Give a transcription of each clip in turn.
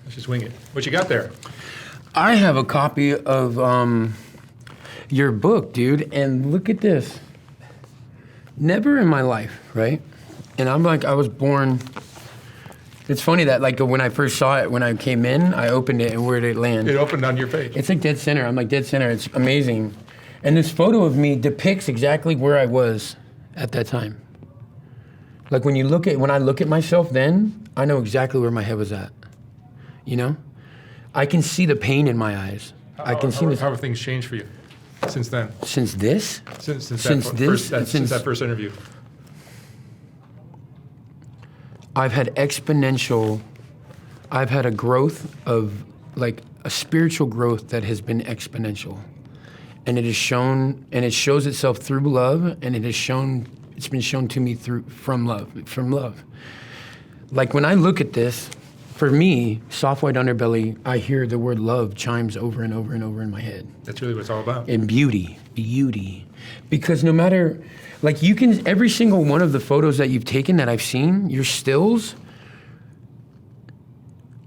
Let's just wing it. What you got there? I have a copy of your book, dude, and look at this. Never in my life, right? And I'm like, I was born. It's funny that like when I first saw it, when I came in, I opened it, and where did it land? It opened on your page. It's like dead center. I'm like dead center. It's amazing. And this photo of me depicts exactly where I was at that time. Like when I look at myself then, I know exactly where my head was at. You know? I can see the pain in my eyes. I can see this. How have things changed for you since then? Since this? Since that first interview. I've had a growth of, like, a spiritual growth that has been exponential. And it shows itself through love, and it's been shown to me from love. Like when I look at this, for me, soft white underbelly, I hear the word love chimes over and over and over in my head. That's really what it's all about. And beauty. Because no matter, like every single one of the photos that you've taken that I've seen, your stills,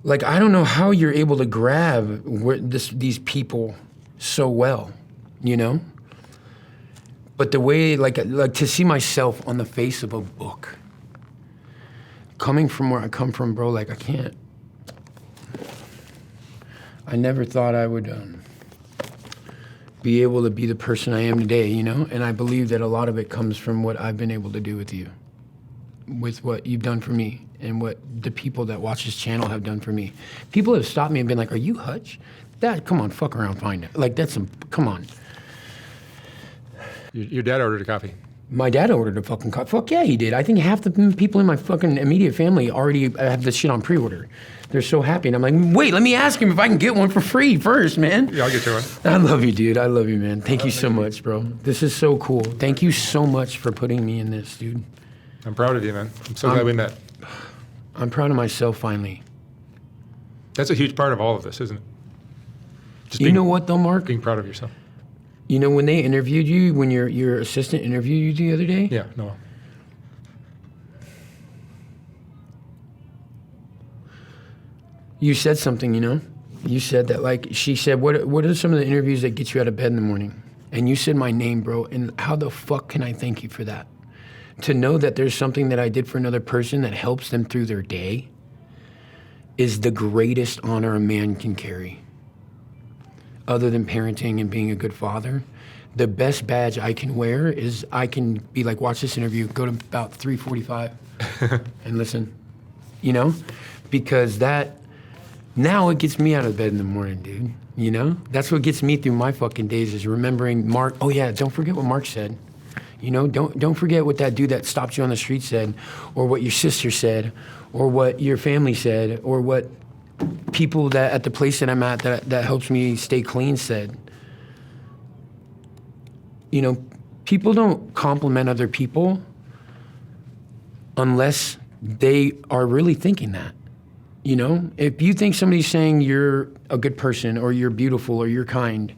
like I don't know how you're able to grab these people so well, you know? But the way, like to see myself on the face of a book, coming from where I come from, bro, like I can't. I never thought I would be able to be the person I am today, you know? And I believe that a lot of it comes from what I've been able to do with you, with what you've done for me, and what the people that watch this channel have done for me. People have stopped me and been like, "Are you Hutch? Come on, fuck around, find it." Like come on. Your dad ordered a copy. My dad ordered a fucking copy. Fuck yeah, he did. I think half the people in my fucking immediate family already have this shit on pre-order. They're so happy. And I'm like, wait, let me ask him if I can get one for free first, man. Yeah, I'll get you one. I love you, dude. I love you, man. Thank you so much, bro. This is so cool. Thank you so much for putting me in this, dude. I'm proud of you, man. I'm so glad we met. I'm proud of myself, finally. That's a huge part of all of this, isn't it? You know what, though, Mark? Being proud of yourself. You know, when they interviewed you, when your assistant interviewed you the other day? Yeah, no. You said something, you know? You said that, like, she said, what are some of the interviews that get you out of bed in the morning? And you said my name, bro, and how the fuck can I thank you for that? To know that there's something that I did for another person that helps them through their day is the greatest honor a man can carry. Other than parenting and being a good father, the best badge I can wear is I can be like, watch this interview, go to about 3:45 and listen, you know? Because now it gets me out of bed in the morning, dude, you know? That's what gets me through my fucking days is remembering Mark. Oh yeah, don't forget what Mark said. You know, don't forget what that dude that stopped you on the street said, or what your sister said, or what your family said, or what people that at the place that I'm at that helps me stay clean said. You know, people don't compliment other people unless they are really thinking that. You know, if you think somebody's saying you're a good person or you're beautiful or you're kind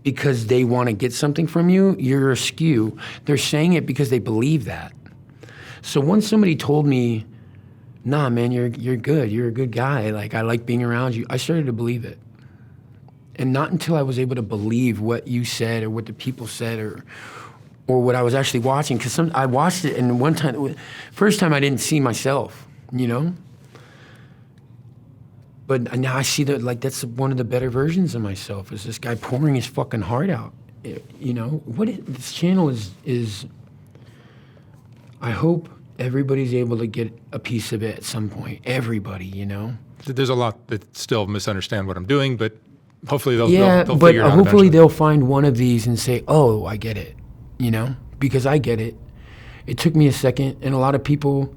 because they want to get something from you, you're askew. They're saying it because they believe that. So once somebody told me, "Nah, man, you're good. You're a good guy. Like, I like being around you," I started to believe it. And not until I was able to believe what you said or what the people said or what I was actually watching. Because I watched it, and first time I didn't see myself, you know? But now I see that, like, that's one of the better versions of myself, is this guy pouring his fucking heart out. You know? This channel is I hope everybody's able to get a piece of it at some point. Everybody, you know? There's a lot that still misunderstand what I'm doing, but hopefully they'll figure it out eventually. Hopefully they'll find one of these and say, "Oh, I get it," you know? Because I get it. It took me a second, and a lot of people,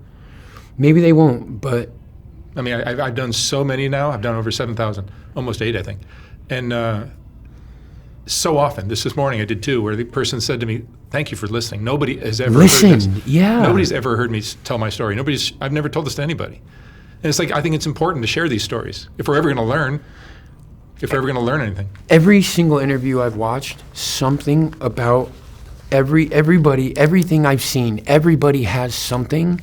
maybe they won't, but... I mean, I've done so many now. I've done over 7,000, almost 8, I think. And so often, this morning I did 2, where the person said to me, "Thank you for listening. Nobody has ever heard this. Yeah. Nobody's ever heard me tell my story. I've never told this to anybody." And it's like, I think it's important to share these stories if we're ever going to learn. If we're ever going to learn anything. Every single interview I've watched, something about everything I've seen, everybody has something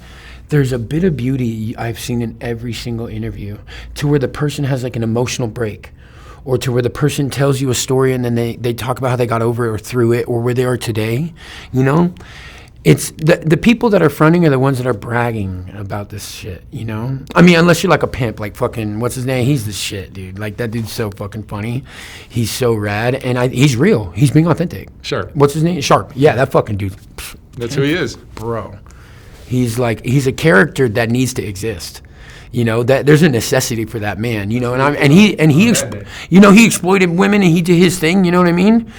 there's a bit of beauty I've seen in every single interview, to where the person has like an emotional break, or to where the person tells you a story and then they talk about how they got over it or through it or where they are today. You know, it's the people that are fronting are the ones that are bragging about this shit, you know? I mean, unless you're like a pimp, like fucking, what's his name? He's the shit, dude. Like, that dude's so fucking funny. He's so rad. And he's real. He's being authentic. Sure. What's his name? Sharp. Yeah, that fucking dude. That's who he is. Bro. He's a character that needs to exist. You know, that there's a necessity for that man, you know, he exploited women and he did his thing, you know what I mean?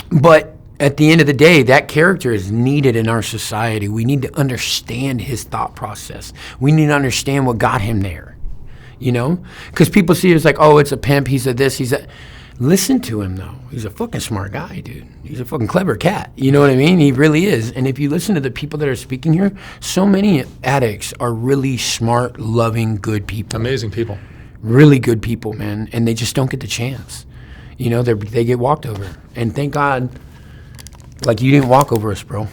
But at the end of the day, that character is needed in our society. We need to understand his thought process. We need to understand what got him there, you know? Because people see it as like, oh, it's a pimp, he's a this, he's a... Listen to him, though. He's a fucking smart guy, dude. He's a fucking clever cat. You know what I mean? He really is. And if you listen to the people that are speaking here, so many addicts are really smart, loving, good people. Amazing people. Really good people, man. And they just don't get the chance. You know, they get walked over. And thank God, like, you didn't walk over us, bro.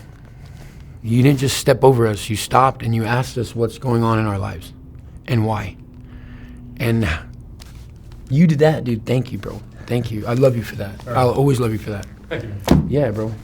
You didn't just step over us. You stopped and you asked us what's going on in our lives and why. And you did that, dude. Thank you, bro. Thank you. I love you for that. Right. I'll always love you for that. Thank you. Yeah, bro.